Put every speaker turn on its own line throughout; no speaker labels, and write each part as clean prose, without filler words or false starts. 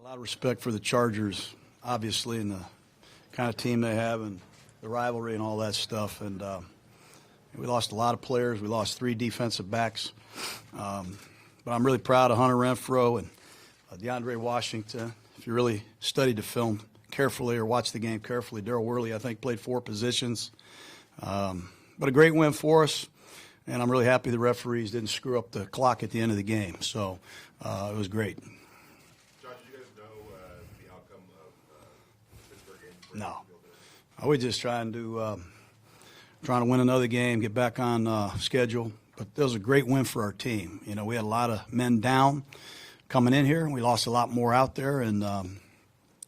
A lot of respect for the Chargers, obviously, and the kind of team they have and the rivalry and all that stuff. And we lost a lot of players. We lost 3 defensive backs. But I'm really proud of Hunter Renfrow and DeAndre Washington. If you really studied the film carefully or watched the game carefully, Darryl Worley, I think, played 4 positions. But a great win for us, and I'm really happy the referees didn't screw up the clock at the end of the game. So it was great.
John, did you guys know the outcome of the Pittsburgh game?
No. We're just trying to win another game, get back on schedule. But it was a great win for our team. You know, we had a lot of men down coming in here. We lost a lot more out there, and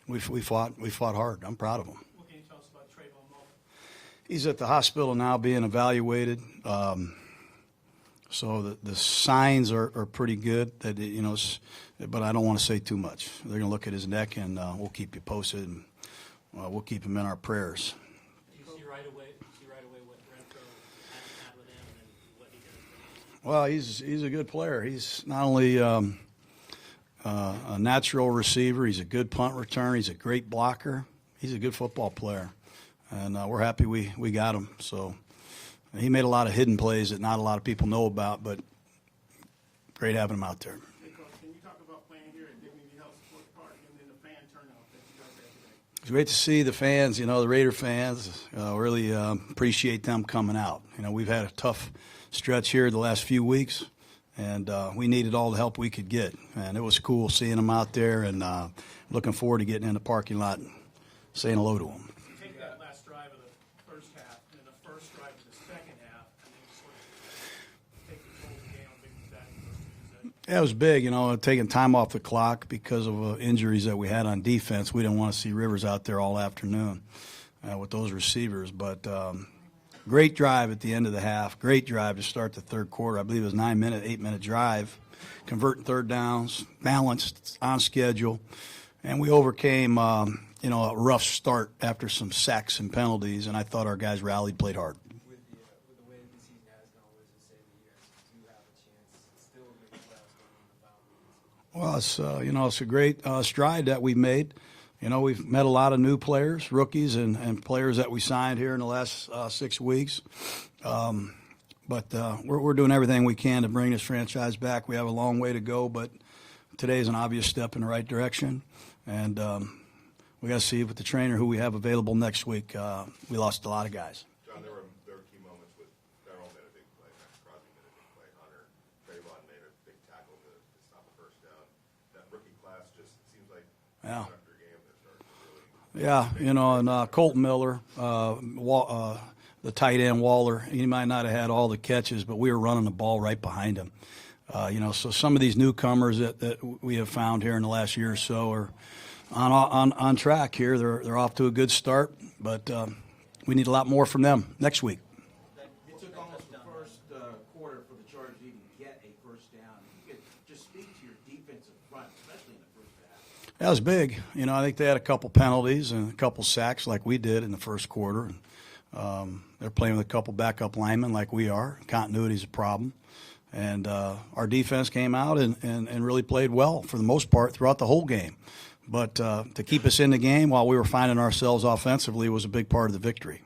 we fought hard. I'm proud of them.
What can you tell us about Trayvon Mullen?
He's at the hospital now being evaluated. So the signs are pretty good. That but I don't want to say too much. They're going to look at his neck, and we'll keep you posted, and we'll keep him in our prayers.
Do you see right away what Renfrow had with him and what he does?
Well, he's a good player. He's not only a natural receiver. He's a good punt returner. He's a great blocker. He's a good football player, and we're happy we got him. So he made a lot of hidden plays that not a lot of people know about, but great having him out there.
Hey, Coach, can you talk about playing here at Dignity Health Sports Park and then the fan turnout that you guys had today?
It's great to see the fans, the Raider fans. Really appreciate them coming out. We've had a tough stretch here the last few weeks, and we needed all the help we could get. And it was cool seeing them out there, and looking forward to getting in the parking lot and saying hello to them.
Take that last drive of the first half and then the first drive of the second half, and then sort of take control of the game. How big was that in the first 2 seconds?
Yeah, it was big, taking time off the clock because of injuries that we had on defense. We didn't want to see Rivers out there all afternoon with those receivers. But great drive at the end of the half. Great drive to start the third quarter. I believe it was 8-minute drive. Converting third downs, balanced, on schedule. And we overcame, a rough start after some sacks and penalties. And I thought our guys rallied, played hard.
With the way the season has gone, what does it say that you guys do have a chance still to make the playoffs going in the final?
Well, it's a great stride that we've made. We've met a lot of new players, rookies, and players that we signed here in the last 6 weeks. But we're doing everything we can to bring this franchise back. We have a long way to go, but today is an obvious step in the right direction. And we got to see with the trainer who we have available next week. We lost a lot of guys.
John, there were key moments with Darryl made a big play, Max Crosby made a big play, Hunter, Trayvon made a big tackle to stop the first down. That rookie class just seems like
Yeah.
after a game they're starting to really.
Yeah, and Colton Miller, the tight end Waller, he might not have had all the catches, but we were running the ball right behind him. So some of these newcomers that we have found here in the last year or so are on track here. They're off to a good start, but we need a lot more from them next week.
It took almost the first quarter for the Chargers to even get a first down. You could just speak to your defensive front, especially in the first half.
That was big. I think they had a couple penalties and a couple sacks like we did in the first quarter. They're playing with a couple backup linemen like we are. Continuity is a problem. And our defense came out and really played well for the most part throughout the whole game. But to keep us in the game while we were finding ourselves offensively was a big part of the victory.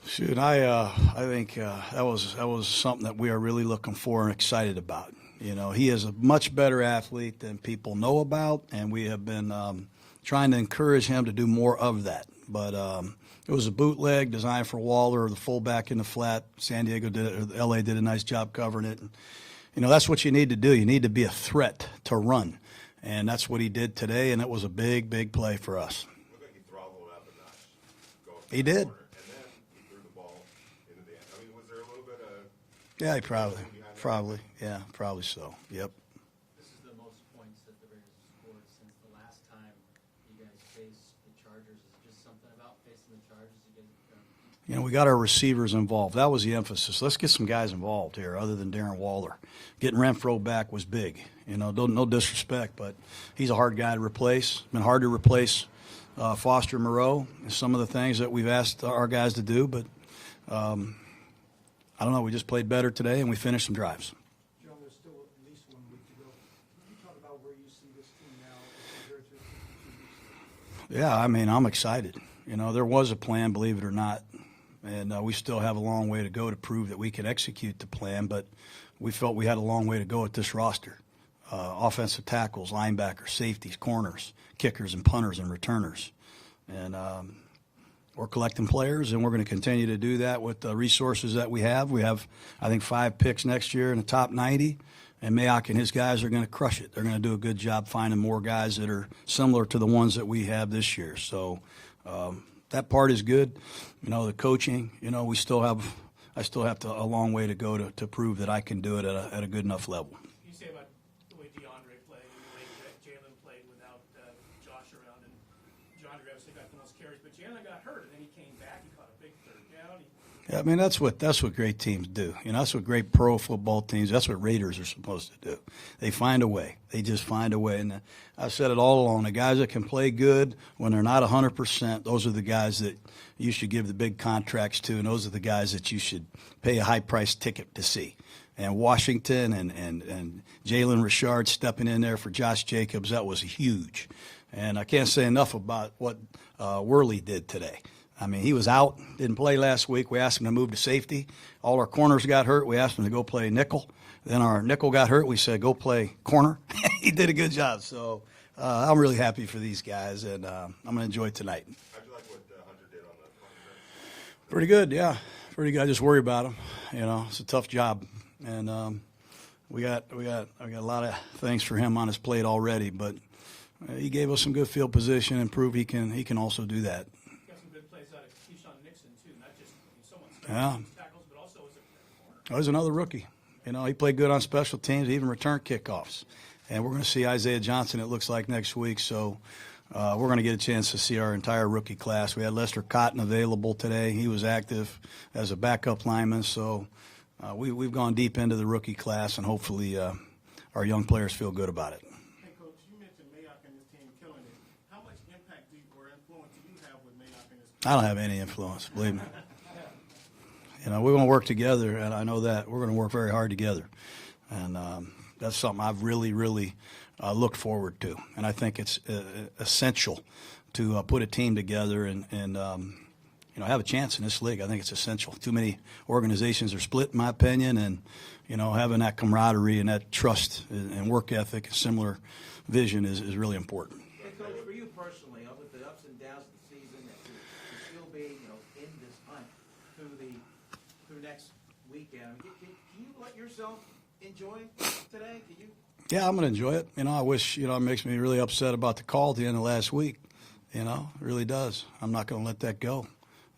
Shoot, I think that was something that we are really looking for and excited about. He is a much better athlete than people know about, and we have been trying to encourage him to do more of that. But it was a bootleg designed for Waller, the fullback in the flat. San Diego did it, or LA did a nice job covering it. And, that's what you need to do. You need to be a threat to run. And that's what he did today, and it was a big, big play for us.
Looked like he throttled it up a notch. Going
He did.
corner, and then he threw the ball into the end. I mean, was there a little bit of
Yeah, he probably so. Yep.
This is the most points that the Raiders have scored since the last time you guys faced the Chargers. Is it just something about facing the Chargers you guys have done?
We got our receivers involved. That was the emphasis. Let's get some guys involved here other than Darren Waller. Getting Renfrow back was big. No disrespect, but he's a hard guy to replace. Been hard to replace Foster Moreau and some of the things that we've asked our guys to do, but I don't know. We just played better today, and we finished some drives.
John, there's still at least 1 week to go.
Yeah, I mean, I'm excited. You know, there was a plan, believe it or not, and we still have a long way to go to prove that we could execute the plan, but we felt we had a long way to go at this roster. Offensive tackles, linebackers, safeties, corners, kickers, and punters and returners. And we're collecting players, and we're going to continue to do that with the resources that we have. We have, I think, 5 picks next year in the top 90, and Mayock and his guys are going to crush it. They're going to do a good job finding more guys that are similar to the ones that we have this year. So that part is good. You know, the coaching, you know, I still have a long way to go to prove that I can do it at a good enough level.
You say about the way DeAndre played and the way that Jalen played without Josh around, and DeAndre obviously got the most carries, but Jalen got hurt, and then he came back. He caught a big third down.
Yeah, I mean, that's what great teams do. You know, that's what great pro football teams, that's what Raiders are supposed to do. They find a way. They just find a way. And I've said it all along, the guys that can play good when they're not 100%, those are the guys that you should give the big contracts to, and those are the guys that you should pay a high-priced ticket to see. And Washington and Jalen Richard stepping in there for Josh Jacobs, that was huge. And I can't say enough about what Worley did today. I mean, he was out, didn't play last week. We asked him to move to safety. All our corners got hurt. We asked him to go play nickel. Then our nickel got hurt. We said, go play corner. He did a good job. So I'm really happy for these guys, and I'm going to enjoy tonight.
How'd you like what Hunter did on the punt return?
Pretty good, yeah. Pretty good. I just worry about him. You know, it's a tough job. And we got a lot of things for him on his plate already, but he gave us some good field position and proved he can also do that.
Got some good plays out of Keyshawn Nixon, too, not just someone
Yeah.
tackles, but also as a corner.
Oh, he's another rookie. You know, he played good on special teams, even return kickoffs. And we're going to see Isaiah Johnson, it looks like, next week. So we're going to get a chance to see our entire rookie class. We had Lester Cotton available today. He was active as a backup lineman. So we've gone deep into the rookie class, and hopefully our young players feel good about it.
Hey, Coach, you mentioned Mayock and his team killing it. How much impact or influence do you have with Mayock and his team?
I don't have any influence, believe me. You know, we're going to work together, and I know that. We're going to work very hard together. And that's something I've really, really looked forward to. And I think it's essential to put a team together and you know, have a chance in this league. I think it's essential. Too many organizations are split, in my opinion, and, you know, having that camaraderie and that trust and work ethic, a similar vision is really important.
Hey, Coach, for you personally, with the ups and downs of the season, and to still be, you know, in this hunt through next weekend, can you let yourself enjoy today? Can you?
Yeah, I'm going to enjoy it. You know, I wish, you know, it makes me really upset about the call at the end of last week. You know, it really does. I'm not going to let that go.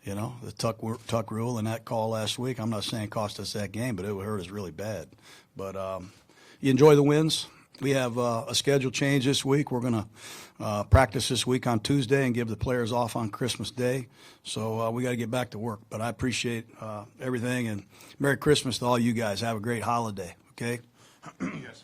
You know, the tuck rule and that call last week, I'm not saying it cost us that game, but it hurt us really bad. But you enjoy the wins. We have a schedule change this week. We're going to practice this week on Tuesday and give the players off on Christmas Day. So we got to get back to work. But I appreciate everything, and Merry Christmas to all you guys. Have a great holiday, okay?
Yes.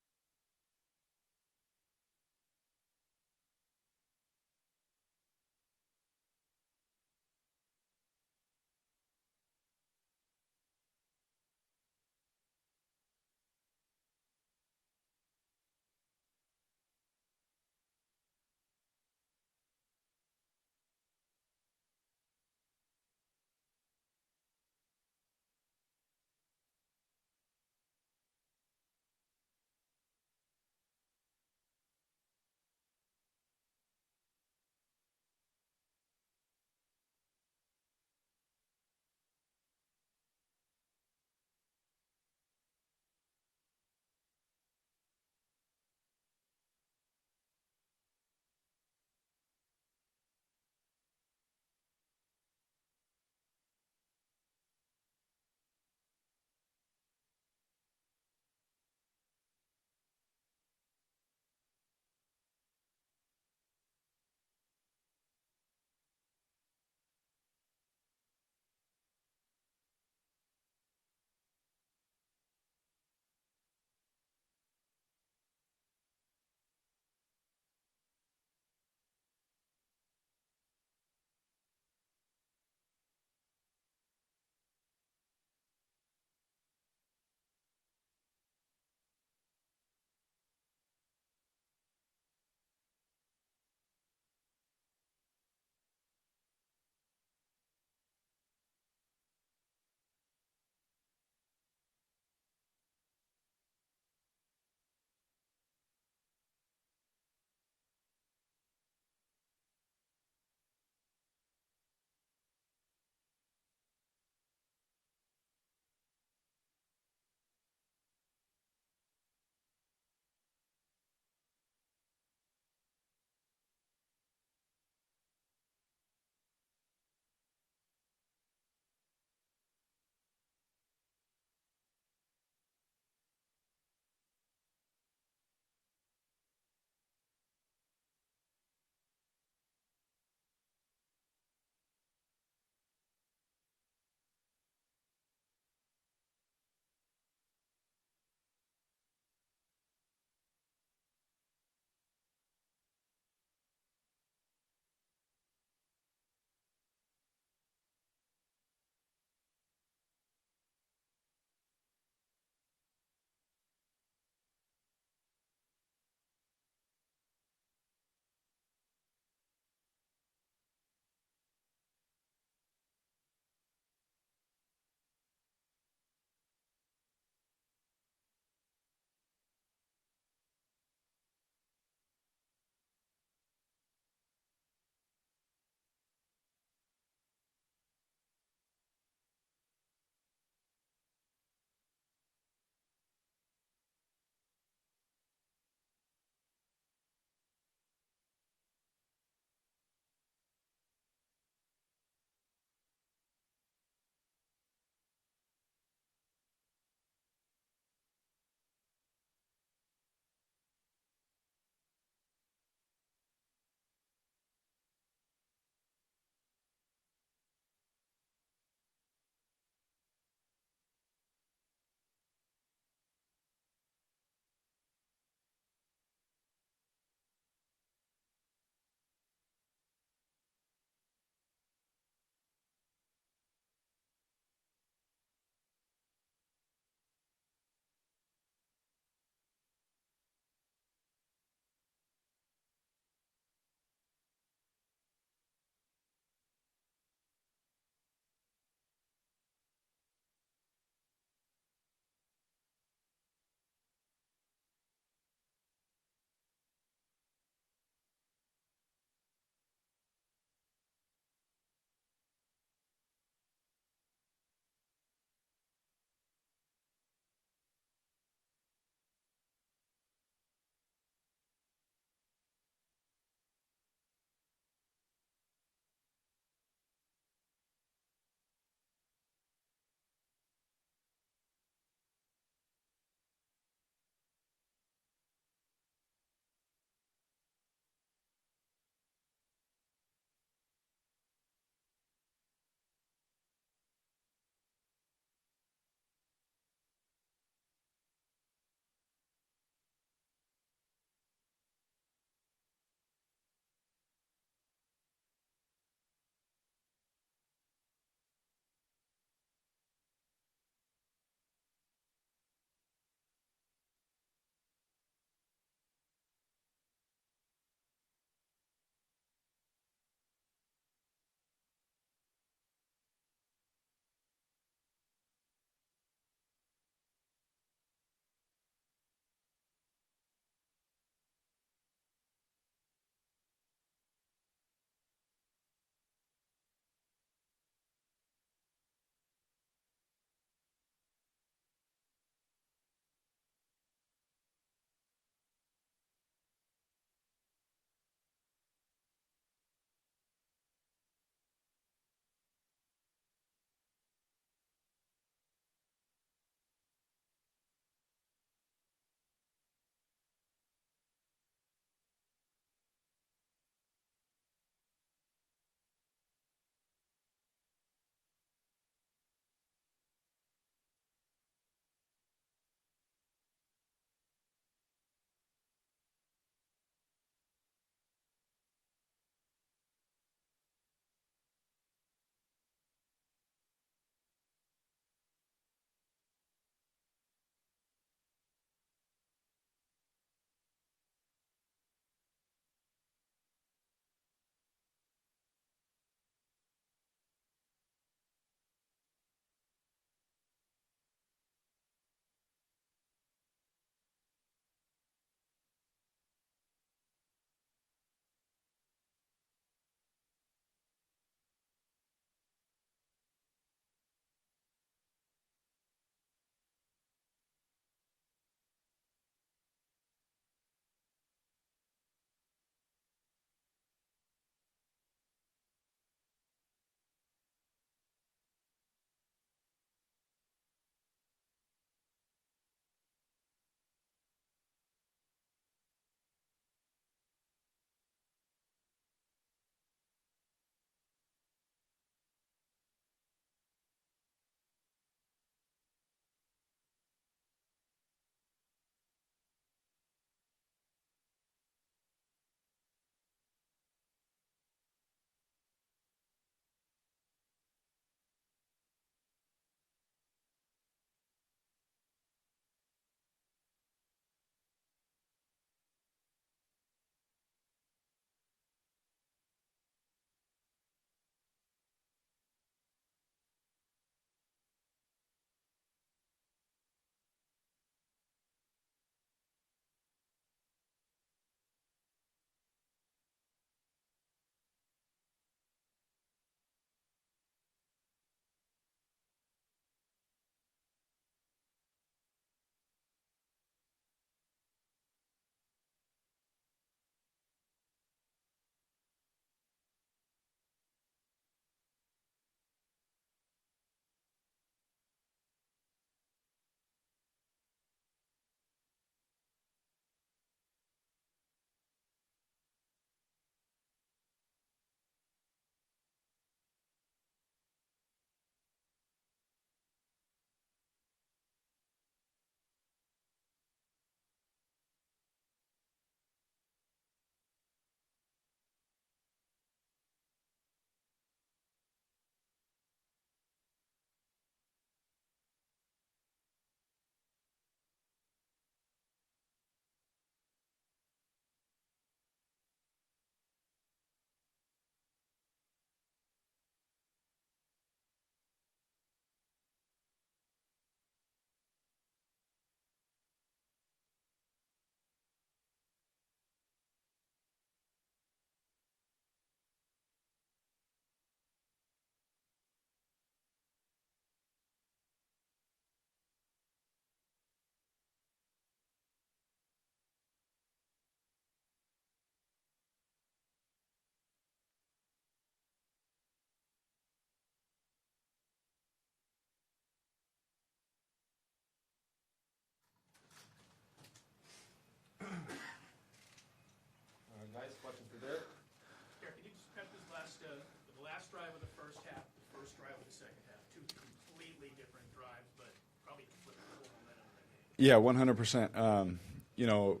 Yeah, 100%. You know,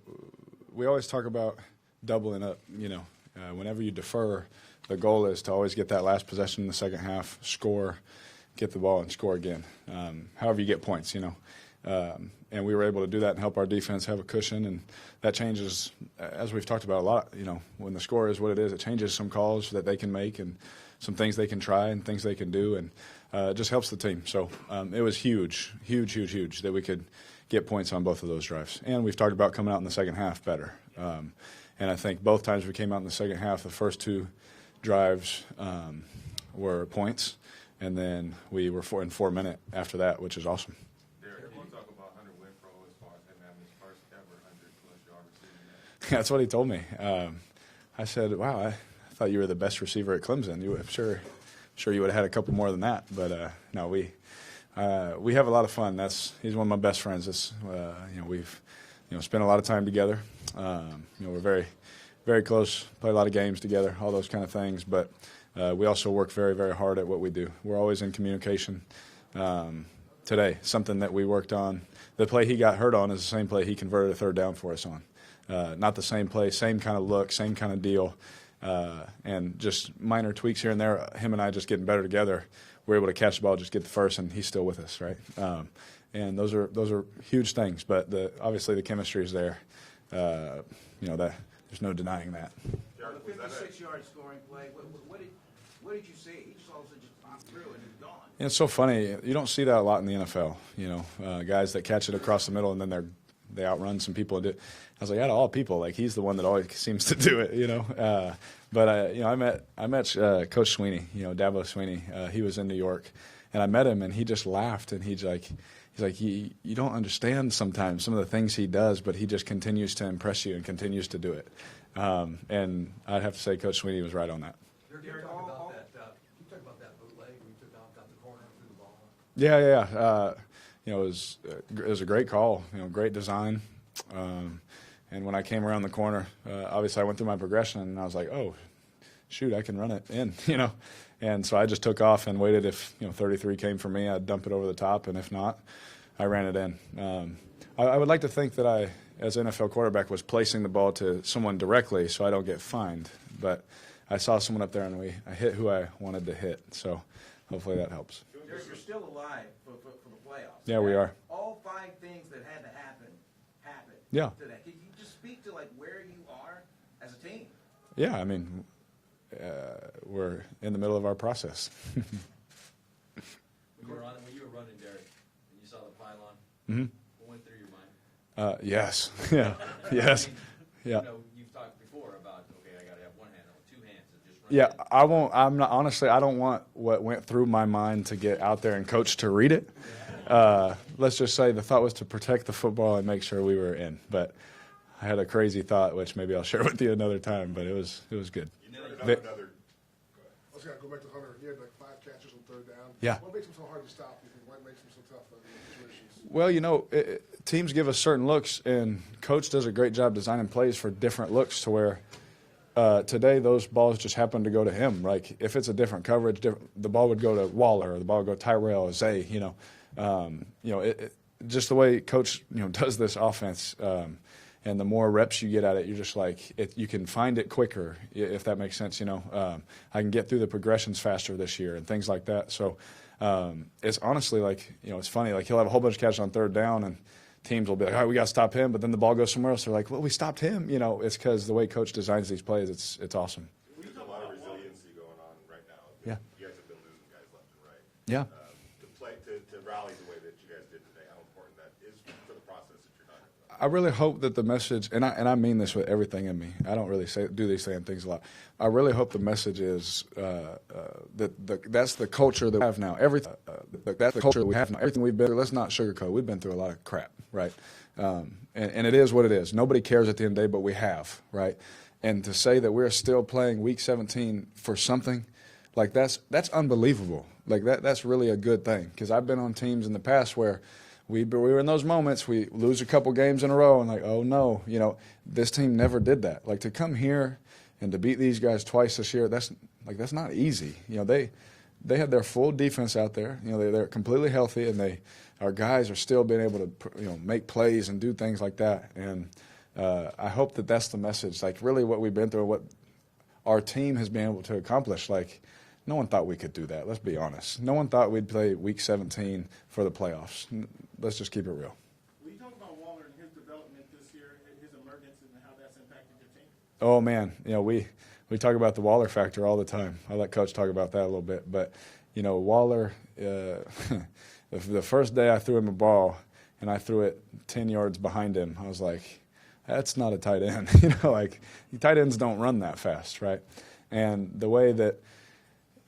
we always talk about doubling up. You know, whenever you defer, the goal is to always get that last possession in the second half, score, get the ball, and score again. However you get points, you know. And we were able to do that and help our defense have a cushion, and that changes, as we've talked about a lot, you know, when the score is what it is, it changes some calls that they can make and some things they can try and things they can do, and it just helps the team. So it was huge that we could get points on both of those drives. And we've talked about coming out in the second half better. And I think both times we came out in the second half, the first two drives were points, and then we were in 4 minutes after that, which is awesome. That's what he told me. I said, "Wow, I thought you were the best receiver at Clemson. I'm sure you would have had a couple more than that." But no, we have a lot of fun. He's one of my best friends. You know, we've spent a lot of time together. You know, we're very, very close. Play a lot of games together, all those kind of things. But we also work very, very hard at what we do. We're always in communication. Today, something that we worked on. The play he got hurt on is the same play he converted a third down for us on. Not the same play, same kind of look, same kind of deal, and just minor tweaks here and there. Him and I just getting better together. We're able to catch the ball, just get the first, and he's still with us, right? And those are huge things. But obviously the chemistry is there. You know, that there's no denying that.
On the 56-yard scoring play, what did you see? He just all of a sudden just popped through and he's gone.
And it's so funny. You don't see that a lot in the NFL. You know, guys that catch it across the middle and then they outrun some people and do it. I was like, out of all people, like he's the one that always seems to do it, you know. But you know, I met Coach Sweeney, you know, Dabo Sweeney. He was in New York, and I met him, and he just laughed, and he's like, you don't understand sometimes some of the things he does, but he just continues to impress you and continues to do it. And I'd have to say, Coach Sweeney was right on that.
Derek, talk about that bootleg when you took off, got the corner, threw the ball.
Yeah. You know, it was a great call. You know, great design. And when I came around the corner, obviously I went through my progression, and I was like, oh, shoot, I can run it in, you know. And so I just took off and waited. If, you know, 33 came for me, I'd dump it over the top, and if not, I ran it in. I would like to think that I, as an NFL quarterback, was placing the ball to someone directly so I don't get fined. But I saw someone up there, and I hit who I wanted to hit. So hopefully that helps.
Derek, you're still alive for the playoffs.
Yeah, we are.
All 5 things that had to happen happened.
Yeah.
Today. Can you just speak to like where you are as a team?
Yeah, I mean, we're in the middle of our process.
When you were running, Derek, and you saw the pylon, what went through your mind?
Yes. Yeah. Yes. Yeah.
You know, you've talked before about, okay, I got to have one hand or 2 hands and just run.
Yeah, I won't. I'm not, honestly, I don't want what went through my mind to get out there and coach to read it. Let's just say the thought was to protect the football and make sure we were in. But I had a crazy thought, which maybe I'll share with you another time. But it was good.
I was going to go back to Hunter. He had like 5 catches on third down.
Yeah.
What makes him so hard to stop? You think? What makes him so tough in these situations?
Well, you know, teams give us certain looks, and coach does a great job designing plays for different looks to where today those balls just happen to go to him. Like if it's a different coverage, the ball would go to Waller, or the ball would go to Tyrell or Zay. You know, just the way coach does this offense. And the more reps you get at it, you're just like, you can find it quicker, if that makes sense. You know, I can get through the progressions faster this year and things like that. So it's honestly like, you know, it's funny. Like he'll have a whole bunch of catches on third down, and teams will be like, all right, we got to stop him. But then the ball goes somewhere else. They're like, well, we stopped him. You know, it's because the way coach designs these plays, it's awesome.
There's a lot of resiliency going on right now.
Yeah.
You guys have been losing guys left and right.
Yeah.
To rally the way that you guys did today, how important that is for the process that you're talking about.
I really hope that the message, and I mean this with everything in me. I don't really do these same things a lot. I really hope the message is that's the culture that we have now. That's the culture we have now. Everything we've been through, let's not sugarcoat. We've been through a lot of crap, right? And it is what it is. Nobody cares at the end of the day, but we have, right? And to say that we're still playing Week 17 for something, like that's unbelievable. Like that's really a good thing, because I've been on teams in the past where we were in those moments, we lose a couple games in a row, and like, oh no, you know, this team never did that. Like to come here and to beat these guys twice this year, that's not easy. You know, they had their full defense out there. You know, they're completely healthy, and our guys are still being able to, you know, make plays and do things like that. And I hope that that's the message. Like, really what we've been through, what our team has been able to accomplish. Like, no one thought we could do that. Let's be honest. No one thought we'd play Week 17 for the playoffs. Let's just keep it real.
Will you talk about Waller and his development this year, his emergence, and how that's impacted your team?
Oh, man. You know, we talk about the Waller factor all the time. I'll let Coach talk about that a little bit. But, you know, Waller, the first day I threw him a ball and I threw it 10 yards behind him, I was like, that's not a tight end. You know, like, tight ends don't run that fast, right? And the way that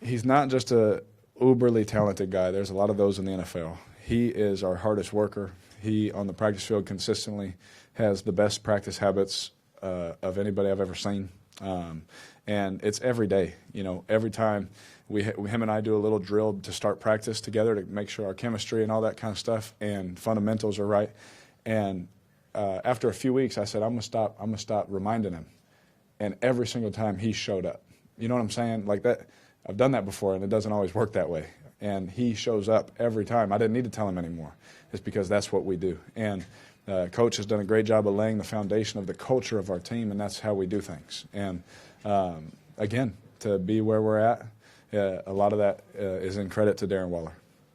he's not just a uberly talented guy. There's a lot of those in the NFL. He is our hardest worker. He, on the practice field, consistently has the best practice habits of anybody I've ever seen. And it's every day. You know, every time him and I do a little drill to start practice together to make sure our chemistry and all that kind of stuff and fundamentals are right. And after a few weeks, I said, I'm gonna stop reminding him. And every single time he showed up. You know what I'm saying? Like that. I've done that before, and it doesn't always work that way. And he shows up every time. I didn't need to tell him anymore. It's because that's what we do. And Coach has done a great job of laying the foundation of the culture of our team, and that's how we do things. And, again, to be where we're at, a lot of that is in credit to Darren Waller.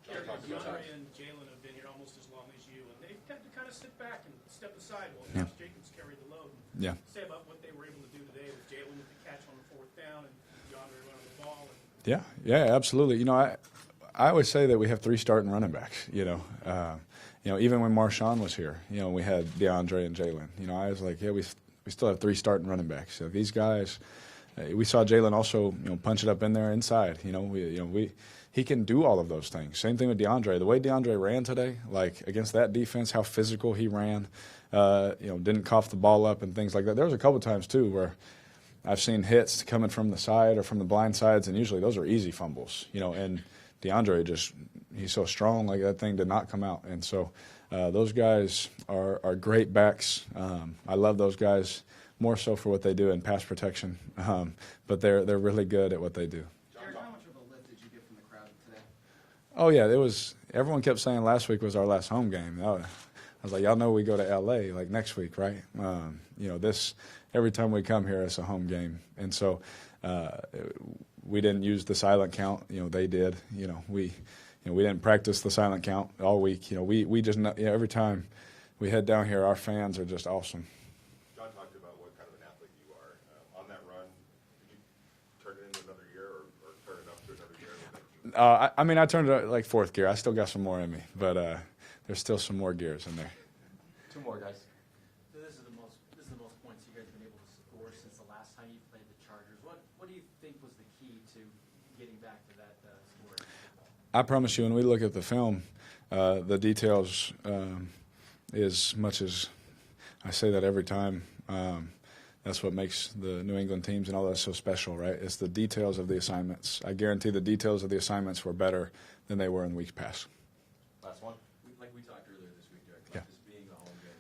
DeAndre and Jalen have been here almost as long as you, and they've had to kind of sit back and step aside while Josh Jacobs carried the load.
Yeah.
Say about what they were able to do today with Jalen with the catch on the fourth down and DeAndre running the ball.
Yeah, absolutely. You know, I always say that we have 3 starting running backs. You know, even when Marshawn was here, you know, we had DeAndre and Jalen. You know, I was like, yeah, we still have 3 starting running backs. So these guys, we saw Jalen also, you know, punch it up in there inside. You know, he can do all of those things. Same thing with DeAndre. The way DeAndre ran today, like against that defense, how physical he ran. You know, didn't cough the ball up and things like that. There was a couple times too where I've seen hits coming from the side or from the blind sides, and usually those are easy fumbles, you know, and DeAndre he's so strong, like that thing did not come out. And so those guys are great backs. I love those guys more so for what they do in pass protection, but they're really good at what they do.
Derek, how much of a lift did you get from the crowd today?
Oh, yeah, everyone kept saying last week was our last home game. I was like, y'all know we go to L.A. like next week, right? You know, every time we come here, it's a home game. And so we didn't use the silent count. You know, they did. You know, we didn't practice the silent count all week. You know, we just, every time we head down here, our fans are just awesome.
John talked about what kind of an athlete you are. On that run, did you turn it into another year or turn it up to another year?
I mean, I turned it like 4th gear. I still got some more in me, but there's still some more gears in there.
2 more, guys. So this is the most points you guys have been able to score since the last time you played the Chargers. What do you think was the key to getting back to that scoring?
I promise you, when we look at the film, the details, as much as I say that every time, that's what makes the New England teams and all that so special, right? It's the details of the assignments. I guarantee the details of the assignments were better than they were in weeks past.
Last one. Like we talked earlier this week, Derek, about this being a home game.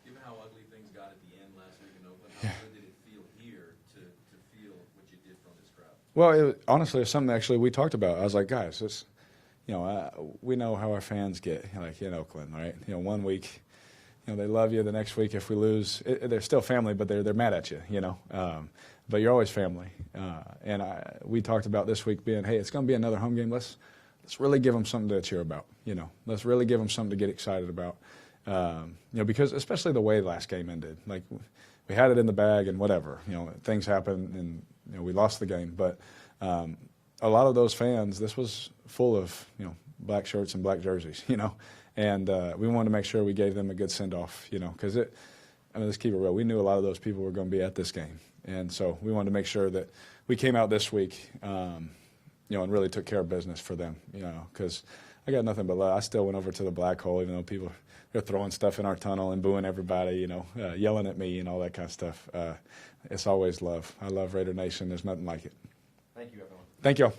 Given how ugly things got at the end last week in Oakland, how good did it feel here to feel what you did from this crowd?
Well, honestly, it's something actually we talked about. I was like, guys, we know how our fans get, like in Oakland, right? You know, 1 week, you know, they love you. The next week, if we lose, they're still family, but they're mad at you, you know. But you're always family. And we talked about this week being, hey, it's going to be another home game. Let's really give them something to cheer about, you know. Let's really give them something to get excited about, you know, because especially the way last game ended. Like, we had it in the bag and whatever, you know, things happened and, you know, we lost the game. But a lot of those fans, this was full of, you know, black shirts and black jerseys, you know. And we wanted to make sure we gave them a good send-off, you know, because let's keep it real. We knew a lot of those people were going to be at this game. And so we wanted to make sure that we came out this week, you know, and really took care of business for them, you know, because I got nothing but love. I still went over to the black hole, even though they're throwing stuff in our tunnel and booing everybody, you know, yelling at me and all that kind of stuff. It's always love. I love Raider Nation. There's nothing like it.
Thank you, everyone.
Thank you all.